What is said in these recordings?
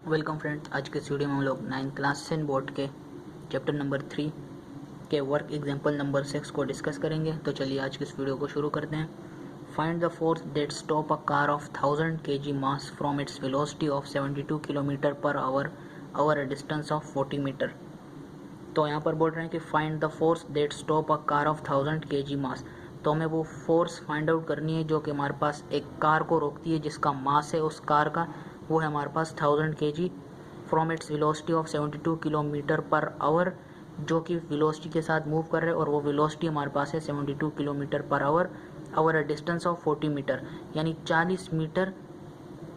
Welcome friends, आज के इस वीडियो में हम लोग 9th क्लास सेन बोर्ड के चैप्टर नंबर 3 के वर्क एग्जांपल नंबर 6 को डिस्कस करेंगे। तो चलिए आज की इस वीडियो को शुरू करते हैं। Find the force that stop a car of 1000 kg mass from its velocity of 72 kilometre per hour over a distance of 40 metre. तो यहाँ पर बोल रहे हैं कि find the force that stop a car of 1000 kg mass. तो हमें वो फोर्स फाइंड आउट करनी है जो कि हमारे पास एक कार को रोकती है, जिसका मास है उस कार का वो है हमारे पास 1000 kg from its velocity of 72 kilometre per our, जो कि वेलोसिटी के साथ मूव कर रहे हैं और वो वेलोसिटी हमारे पास है 72 kilometre per hour over a distance of 40 metre, यानी 40 मीटर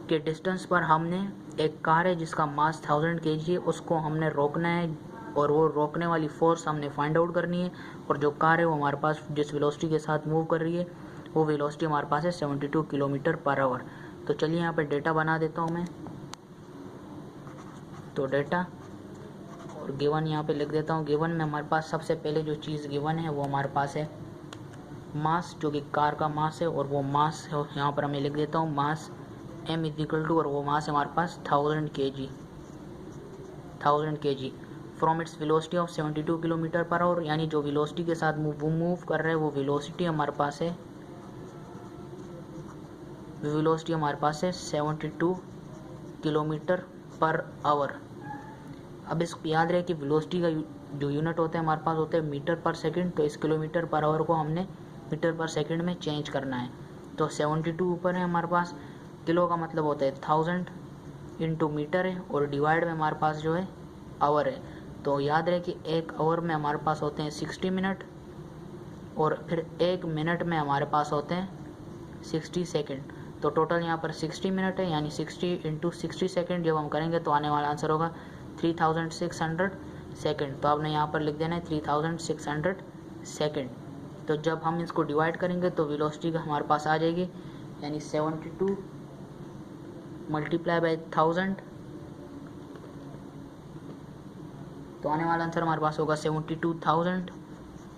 के डिस्टेंस पर हमने एक कार है जिसका मास 1000 kg है, उसको हमने रोकना है और वो रोकने वाली फोर्स हमने फाइंड आउट करनी है। और जो कार है वो हमारे पास जिस वेलोसिटी के साथ मूव कर रही है वो वेलोसिटी हमारे पास है 72 किलोमीटर पर आवर। तो चलिए यहाँ पे डेटा बना देता हूँ मैं। तो डेटा और गिवन यहाँ पे लिख देता हूँ। गिवन में हमारे पास सबसे पहले जो चीज़ गिवन है वो हमारे पास है मास, जो कि कार का मास है, और वो मास है यहाँ पर मैं लिख देता हूँ मास m इज इक्वल टू, और वो मास है हमारे पास 1000 kg from its velocity of 72 kilometre per our, यानी जो वेलोसिटी के साथ मूव कर रहे हैं वो वेलोसिटी हमारे पास है 72 किलोमीटर पर आवर। अब इसको याद रहे कि वेलोसिटी का जो यूनिट होता है हमारे पास होता है मीटर पर सेकंड, तो इस किलोमीटर पर आवर को हमने मीटर पर सेकंड में चेंज करना है। तो 72 ऊपर है हमारे पास, किलो का मतलब होता है 1000 इंटू मीटर है, और डिवाइड में हमारे पास जो है आवर है। तो याद रहे कि एक आवर में हमारे पास होते हैं 60 मिनट, और फिर एक मिनट में हमारे पास होते हैं 60 सेकेंड। तो टोटल यहाँ पर 60 मिनट है, यानी 60 इंटू 60 सेकेंड जब हम करेंगे तो आने वाला आंसर होगा 3600 सेकेंड। तो आपने यहाँ पर लिख देना है 3600 सेकेंड। तो जब हम इसको डिवाइड करेंगे तो वेलोसिटी का हमारे पास आ जाएगी, यानी 72 मल्टीप्लाई बाई 1000, तो आने वाला आंसर हमारे पास होगा 72,000।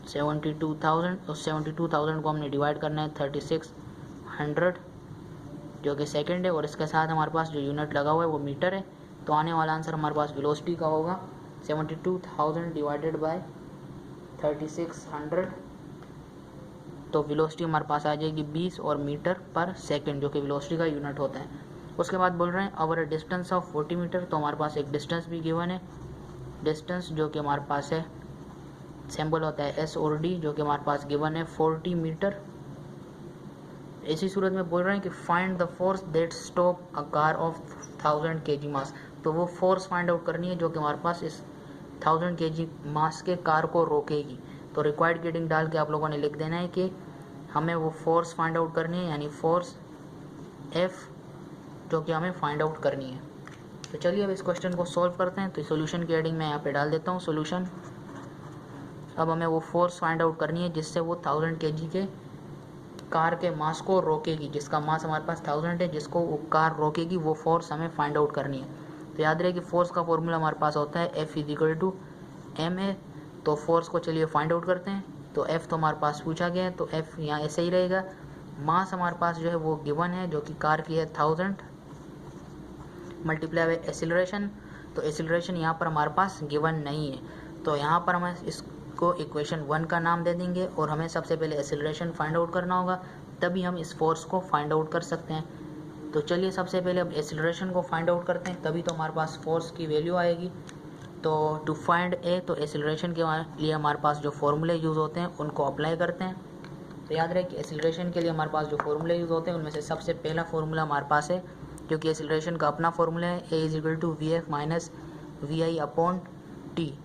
और 72,000 को हमने डिवाइड करना है 3600 जो कि सेकंड है, और इसके साथ हमारे पास जो यूनिट लगा हुआ है वो मीटर है। तो आने वाला आंसर हमारे पास वेलोसिटी का होगा 72,000 डिवाइडेड बाय 3600, तो वेलोसिटी हमारे पास आ जाएगी 20 और मीटर पर सेकंड, जो कि वेलोसिटी का यूनिट होता है। उसके बाद बोल रहे हैं ओवर डिस्टेंस ऑफ 40 मीटर, तो हमारे पास एक डिस्टेंस भी गिवन है, डिस्टेंस जो कि हमारे पास है सिंबल होता है एस और डी, जो कि हमारे पास गिवन है 40 मीटर। इसी सूरत में बोल रहे हैं कि find the force that stop a car of 1000 kg mass. तो वो फोर्स फाइंड आउट करनी है जो कि हमारे पास इस 1000 kg मास के कार को रोकेगी। तो रिक्वायर्ड गेटिंग डाल के आप लोगों ने लिख देना है कि हमें वो फोर्स फाइंड आउट करनी है, यानी फोर्स एफ जो कि हमें फाइंड आउट करनी है। तो चलिए अब इस क्वेश्चन को सॉल्व करते हैं। तो सोल्यूशन की हेडिंग मैं यहाँ पे डाल देता हूँ सोल्यूशन। अब हमें वो फोर्स फाइंड आउट करनी है जिससे वो 1000 kg के कार के मास को रोकेगी, जिसका मास हमारे पास 1000 है, जिसको वो कार रोकेगी, वो फोर्स हमें फाइंड आउट करनी है। तो याद रहे कि फोर्स का फॉर्मूला हमारे पास होता है F is equal to m है। तो फोर्स को चलिए फाइंड आउट करते हैं। तो F तो हमारे पास पूछा गया है, तो F यहाँ ऐसे ही रहेगा। मास हमारे पास जो है वो गिवन है, जो कि कार की है 1000 मल्टीप्लाई बाय एक्सीलरेशन। तो एक्सीलरेशन यहाँ पर हमारे पास गिवन नहीं है, तो यहाँ पर हम इसको इक्वेशन 1 का नाम दे देंगे, और हमें सबसे पहले एक्सीलरेशन फाइंड आउट करना होगा, तभी हम इस फोर्स को फाइंड आउट कर सकते हैं। तो चलिए सबसे पहले अब एक्सीलरेशन को फाइंड आउट करते हैं, तभी तो हमारे पास फोर्स की वैल्यू आएगी। तो टू फाइंड ए, तो एक्सीलरेशन के लिए हमारे पास जो फॉर्मूले यूज़ होते हैं उनको अप्लाई करते हैं। तो याद रहे कि एक्सीलरेशन के लिए हमारे पास जो फॉर्मूले यूज़ होते हैं उनमें से सबसे पहला फॉर्मूला हमारे पास है, जो कि एक्सीलरेशन का अपना फॉर्मूला है, a is equal to v f minus v i upon t,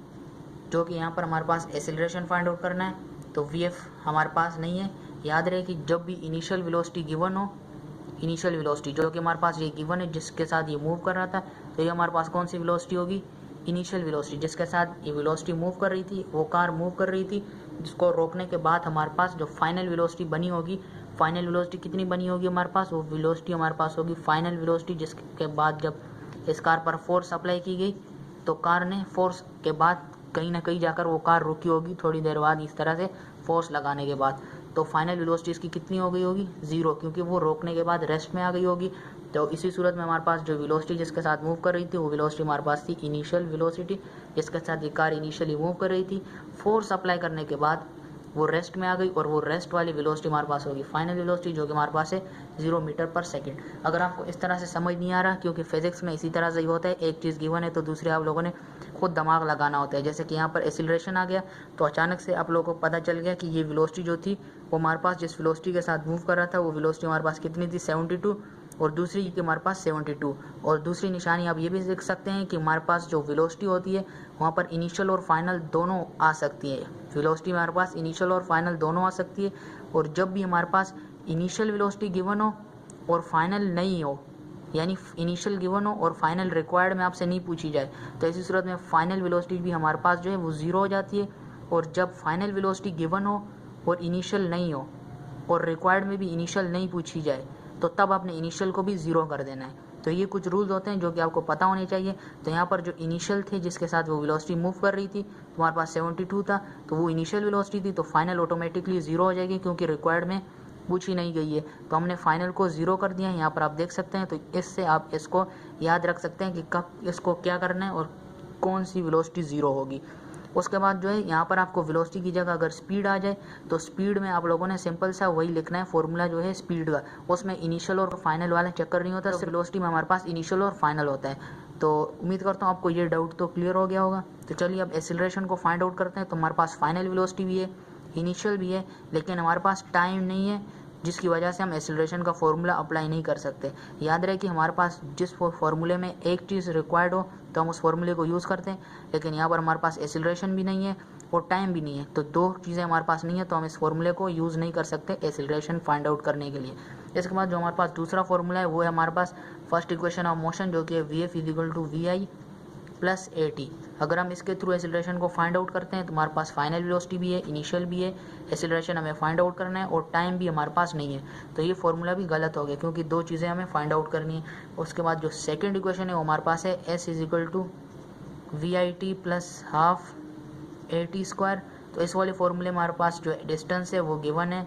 जो कि यहाँ पर हमारे पास एक्सीलरेशन फाइंड आउट करना है। तो वी एफ हमारे पास नहीं है। याद रहे कि जब भी इनिशियल वेलोसिटी गिवन हो, इनिशियल वेलोसिटी जो कि हमारे पास ये गिवन है जिसके साथ ये मूव कर रहा था, तो ये हमारे पास कौन सी वेलोसिटी होगी, इनिशियल वेलोसिटी, जिसके साथ ये वेलोसिटी मूव कर रही थी, वो कार मूव कर रही थी, जिसको रोकने के बाद हमारे पास जो फाइनल वेलोसिटी बनी होगी, फाइनल वेलोसिटी कितनी बनी होगी हमारे पास, वो वेलोसिटी हमारे पास होगी फाइनल वेलोसिटी, जिसके बाद जब इस कार पर फोर्स अप्लाई की गई तो कार ने फोर्स के बाद कहीं ना कहीं जाकर वो कार रुकी होगी थोड़ी देर बाद, इस तरह से फोर्स लगाने के बाद। तो फाइनल वेलोसिटी इसकी कितनी हो गई होगी, 0, क्योंकि वो रोकने के बाद रेस्ट में आ गई होगी। तो इसी सूरत में हमारे पास जो वेलोसिटी जिसके साथ मूव कर रही थी वो वेलोसिटी हमारे पास थी इनिशियल वेलोसिटी, जिसके साथ ये कार इनिशियली मूव कर रही थी। फोर्स अप्लाई करने के बाद वो रेस्ट में आ गई और वो रेस्ट वाली वेलोसिटी हमारे पास होगी फाइनल वेलोसिटी, जो कि हमारे पास है 0 मीटर पर सेकंड। अगर आपको इस तरह से समझ नहीं आ रहा, क्योंकि फिजिक्स में इसी तरह से ही होता है, एक चीज़ गिवन है तो दूसरे आप लोगों ने खुद दिमाग लगाना होता है। जैसे कि यहाँ पर एक्सीलरेशन आ गया तो अचानक से आप लोगों को पता चल गया कि ये वेलोसिटी जो थी वो हमारे पास जिस वेलोसिटी के साथ मूव कर रहा था वो वेलोसिटी हमारे पास कितनी थी 72, और दूसरी की हमारे पास 72। और दूसरी निशानी आप ये भी देख सकते हैं कि हमारे पास जो वेलोसिटी होती है वहाँ पर इनिशियल और फाइनल दोनों आ सकती है। वेलोसिटी में हमारे पास इनिशियल और फाइनल दोनों आ सकती है, और जब भी हमारे पास इनिशियल वेलोसिटी गिवन हो और फाइनल नहीं हो, यानी इनिशियल गिवन हो और फाइनल रिक्वायर्ड में आपसे नहीं पूछी जाए, तो ऐसी सूरत में फाइनल वेलोसिटी भी हमारे पास जो है वो 0 हो जाती है। और जब फाइनल वेलोसिटी गिवन हो और इनिशियल नहीं हो और रिक्वायर्ड में भी इनिशियल नहीं पूछी जाए, तो तब आपने इनिशियल को भी 0 कर देना है। तो ये कुछ रूल्स होते हैं जो कि आपको पता होने चाहिए। तो यहाँ पर जो इनिशियल थे जिसके साथ वो वेलोसिटी मूव कर रही थी तो हमारे पास 72 था, तो वो इनिशियल वेलोसिटी थी, तो फाइनल ऑटोमेटिकली 0 हो जाएगी क्योंकि रिक्वायर्ड में पूछी नहीं गई है। तो हमने फाइनल को 0 कर दिया है, यहाँ पर आप देख सकते हैं। तो इससे आप इसको याद रख सकते हैं कि कब इसको क्या करना है और कौन सी वेलोसिटी 0 होगी। उसके बाद जो है यहाँ पर आपको वेलोसिटी की जगह अगर स्पीड आ जाए तो स्पीड में आप लोगों ने सिंपल सा वही लिखना है, फॉर्मूला जो है स्पीड का, उसमें इनिशियल और फाइनल वाला चक्कर नहीं होता, सिर्फ वेलोसिटी में हमारे पास इनिशियल और फाइनल होता है। तो उम्मीद करता हूँ आपको ये डाउट तो क्लियर हो गया होगा। तो चलिए अब एक्सीलरेशन को फाइंड आउट करते हैं। तो हमारे पास फाइनल वेलोसिटी भी है, इनिशियल भी है, लेकिन हमारे पास टाइम नहीं है, जिसकी वजह से हम एक्सीलरेशन का फॉर्मूला अप्लाई नहीं कर सकते। याद रहे कि हमारे पास जिस फॉर्मूले में एक चीज़ रिक्वायर्ड हो तो हम उस फॉर्मूले को यूज़ करते हैं, लेकिन यहाँ पर हमारे पास एक्सीलरेशन भी नहीं है और टाइम भी नहीं है, तो दो चीज़ें हमारे पास नहीं है, तो हम इस फॉर्मूले को यूज़ नहीं कर सकते एक्सीलरेशन फाइंड आउट करने के लिए। इसके बाद जो हमारे पास दूसरा फॉर्मूला है वो है हमारे पास फर्स्ट इक्वेशन ऑफ मोशन, जो कि है v f is equal to v i plus a t. अगर हम इसके थ्रू एक्सीलरेशन को फाइंड आउट करते हैं तो हमारे पास फाइनल वेलोसिटी भी है, इनिशियल भी है, एक्सीलरेशन हमें फाइंड आउट करना है और टाइम भी हमारे पास नहीं है। तो ये फॉर्मूला भी गलत हो गया क्योंकि दो चीज़ें हमें फाइंड आउट करनी है। उसके बाद जो सेकंड इक्वेशन है वो हमारे पास है s is equal to v i t plus half a t square. तो इस वाले फॉर्मूले में हमारे पास जो डिस्टेंस है वो गिवन है,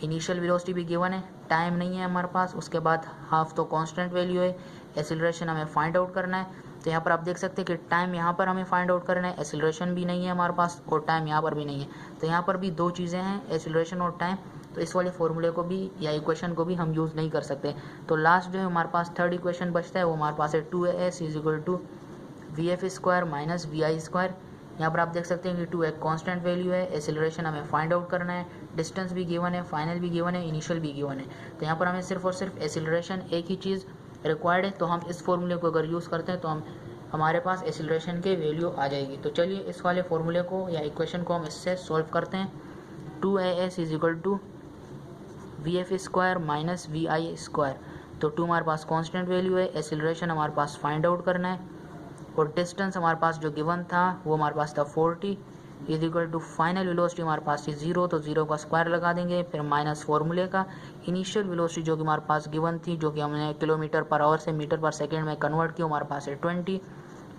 इनिशियल वेलोसिटी भी गिवन है, टाइम नहीं है हमारे पास। उसके बाद हाफ तो कांस्टेंट वैल्यू है, एक्सीलरेशन हमें फाइंड आउट करना है। तो यहाँ पर आप देख सकते हैं कि टाइम यहाँ पर हमें फाइंड आउट करना है, एक्सीलरेशन भी नहीं है हमारे पास और टाइम यहाँ पर भी नहीं है। तो यहाँ पर भी दो चीज़ें हैं, एक्सीलरेशन और टाइम। तो इस वाले फॉर्मूले को भी या इक्वेशन को भी हम यूज़ नहीं कर सकते। तो लास्ट जो है हमारे पास थर्ड इक्वेशन बचता है वो हमारे पास है 2as is equal to v f square minus v i square. यहाँ पर आप देख सकते हैं कि 2 एक कांस्टेंट वैल्यू है, एक्सीलरेशन हमें फाइंड आउट करना है, डिस्टेंस भी गिवन है, फाइनल भी गिवन है, इनिशियल भी गिवन है। तो यहाँ पर हमें सिर्फ और सिर्फ एक्सीलरेशन एक ही चीज़ रिक्वायर्ड है। तो हम इस फॉर्मूले को अगर यूज़ करते हैं तो हमारे पास एक्सीलरेशन के वैल्यू आ जाएगी। तो चलिए इस वाले फॉर्मूले को या इक्वेशन को हम इससे सॉल्व करते हैं। 2as is equal to v f square minus v i square. तो 2 हमारे पास कांस्टेंट वैल्यू है, एक्सीलरेशन हमारे पास फाइंड आउट करना है और डिस्टेंस हमारे पास जो गिवन था वो हमारे पास था 40 is equal to final velocity हमारे पास थी 0, तो 0 का स्क्वायर लगा देंगे, फिर माइनस फॉर्मूले का इनिशियल वेलोसिटी जो कि हमारे पास गिवन थी, जो कि हमने किलोमीटर पर आवर से मीटर पर सेकेंड में कन्वर्ट किया, हमारे पास है 20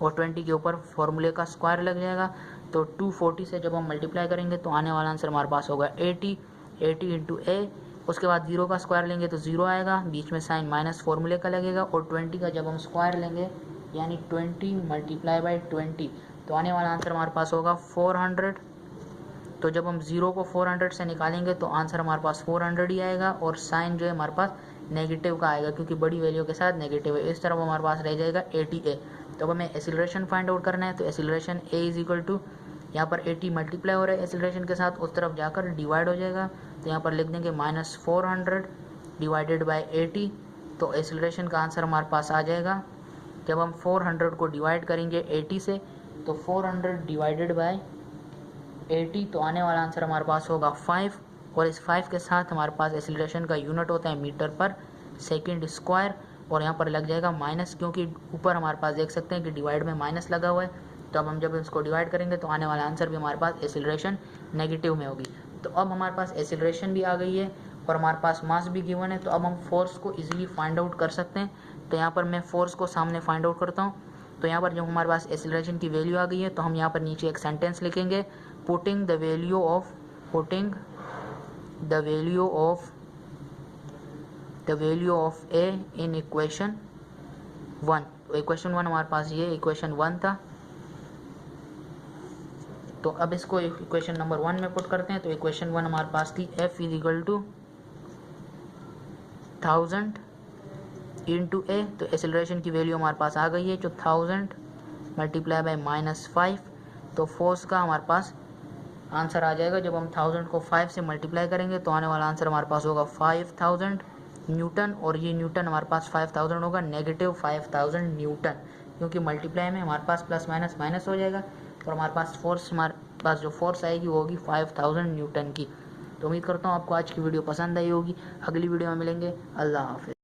और 20 के ऊपर फॉर्मूले का स्क्वायर लग जाएगा। तो 240 से जब हम मल्टीप्लाई करेंगे तो आने वाला आंसर हमारे पास होगा 80 इंटू ए। उसके बाद 0 का स्क्वायर लेंगे तो 0 आएगा, बीच में साइन माइनस फॉर्मूले का लगेगा, और 20 का जब हम स्क्वायर लेंगे यानी 20 मल्टीप्लाई बाई 20 तो आने वाला आंसर हमारे पास होगा 400। तो जब हम 0 को 400 से निकालेंगे तो आंसर हमारे पास 400 ही आएगा, और साइन जो है हमारे पास नेगेटिव का आएगा क्योंकि बड़ी वैल्यू के साथ नेगेटिव है। इस तरफ हमारे पास रह जाएगा 80a। तो अब हमें एक्सीलरेशन फाइंड आउट करना है। तो acceleration a is equal to, यहाँ पर 80 मल्टीप्लाई हो रहा है एक्सीलरेशन के साथ, उस तरफ जाकर डिवाइड हो जाएगा, तो यहाँ पर लिख देंगे माइनस 400 डिवाइडेड बाई 80। तो एक्सीलरेशन का आंसर हमारे पास आ जाएगा, जब हम 400 को डिवाइड करेंगे 80 से तो 400 डिवाइडेड बाय 80 तो आने वाला आंसर हमारे पास होगा 5, और इस 5 के साथ हमारे पास एक्सीलरेशन का यूनिट होता है मीटर पर सेकंड स्क्वायर, और यहाँ पर लग जाएगा माइनस क्योंकि ऊपर हमारे पास देख सकते हैं कि डिवाइड में माइनस लगा हुआ है। तो अब हम जब इसको डिवाइड करेंगे तो आने वाला आंसर भी हमारे पास एक्सीलरेशन नेगेटिव में होगी। तो अब हमारे पास एक्सीलरेशन भी आ गई है और हमारे पास मास भी गिवन है, तो अब हम फोर्स को इजीली फाइंड आउट कर सकते हैं। तो यहाँ पर मैं फोर्स को सामने फाइंड आउट करता हूँ। तो यहाँ पर जब हमारे पास एक्सीलरेशन की वैल्यू आ गई है तो हम यहाँ पर नीचे एक सेंटेंस लिखेंगे, putting the value of the value of A in equation 1। तो इक्वेशन 1 हमारे पास ये इक्वेशन 1 था। तो अब इसको इक्वेशन नंबर 1 में पुट करते हैं। तो इक्वेशन 1 हमारे पास थी f is equal to 1000 into a. तो एक्सेलरेशन की वैल्यू हमारे पास आ गई है जो 1000 मल्टीप्लाई बाय -5। तो फोर्स का हमारे पास आंसर आ जाएगा, जब हम 1000 को 5 से मल्टीप्लाई करेंगे तो आने वाला आंसर हमारे पास होगा 5000 न्यूटन। और ये न्यूटन हमारे पास 5000 होगा, नेगेटिव 5000 न्यूटन, क्योंकि मल्टीप्लाई में हमारे पास प्लस माइनस माइनस हो जाएगा और हमारे पास फोर्स, हमारे पास जो फोर्स आएगी वो होगी 5000 न्यूटन की। तो उम्मीद करता हूँ आपको आज की वीडियो पसंद आई होगी। अगली वीडियो में मिलेंगे। अल्लाह हाफिज़।